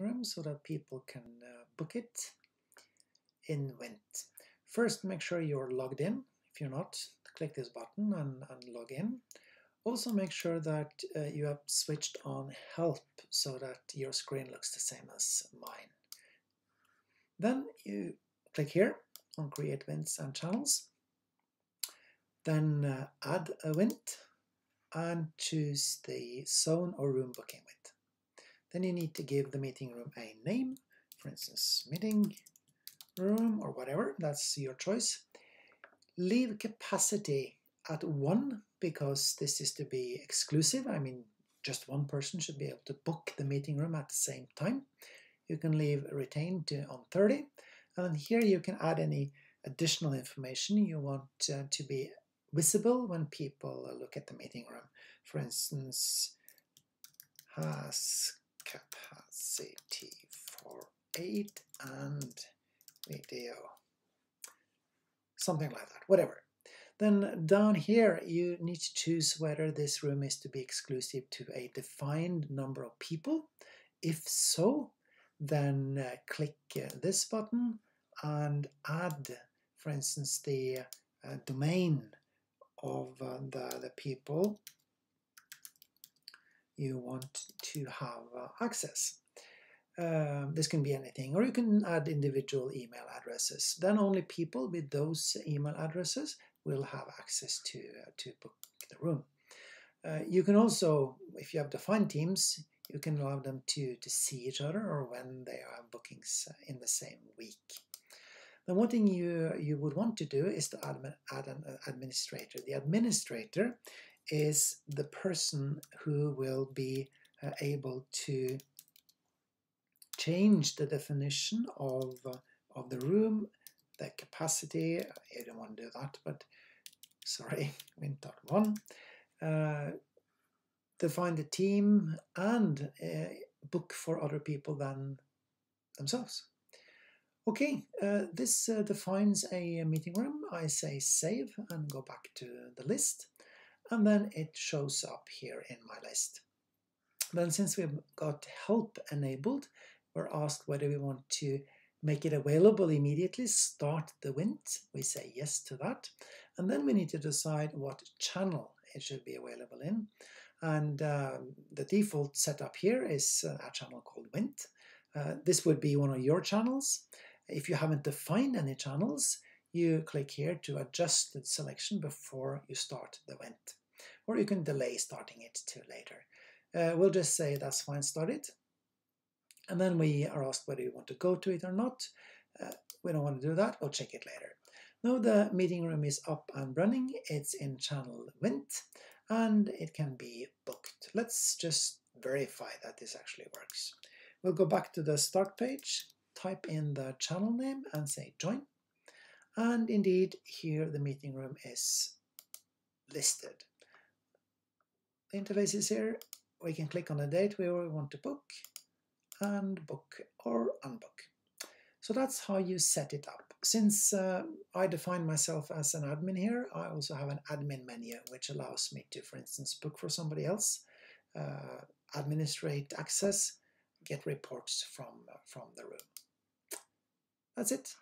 room so that people can book it in Vint. First, make sure you're logged in. If you're not, click this button and log in. Also make sure that you have switched on help so that your screen looks the same as mine. Then you click here on create vints and channels. Then add a Vint and choose the zone or room booking Vint. Then you need to give the meeting room a name, for instance, meeting room or whatever, that's your choice. Leave capacity at 1 because this is to be exclusive. I mean, just one person should be able to book the meeting room at the same time. You can leave retain on 30, and here you can add any additional information you want to be visible when people look at the meeting room. For instance, has capacity for 8 and video, something like that, whatever. Then down here you need to choose whether this room is to be exclusive to a defined number of people. If so, then click this button and add, for instance, the domain of the people you want to have access. This can be anything, or you can add individual email addresses. Then only people with those email addresses will have access to book the room. You can also, if you have defined teams, you can allow them to see each other or when they have bookings in the same week. Then one thing you would want to do is to add an administrator. The administrator is the person who will be able to change the definition of the room, the capacity. I don't want to do that, but sorry, Vint.1. Define the team and book for other people than themselves. Okay, this defines a meeting room. I say save and go back to the list, and then it shows up here in my list. Then since we've got help enabled, we're asked whether we want to make it available immediately, start the Vint. We say yes to that. And then we need to decide what channel it should be available in. And the default setup here is a channel called Vint. This would be one of your channels. If you haven't defined any channels, you click here to adjust the selection before you start the Vint. Or you can delay starting it to later. We'll just say that's fine, start it. And then we are asked whether you want to go to it or not. We don't want to do that, we'll check it later. Now the meeting room is up and running, it's in channel Vint, and it can be booked. Let's just verify that this actually works. We'll go back to the start page, type in the channel name and say join. And indeed, here the meeting room is listed. The interface is here. We can click on the date where we want to book and book or unbook. So that's how you set it up. Since I define myself as an admin here, I also have an admin menu which allows me to, for instance, book for somebody else, administrate access, get reports from the room. That's it.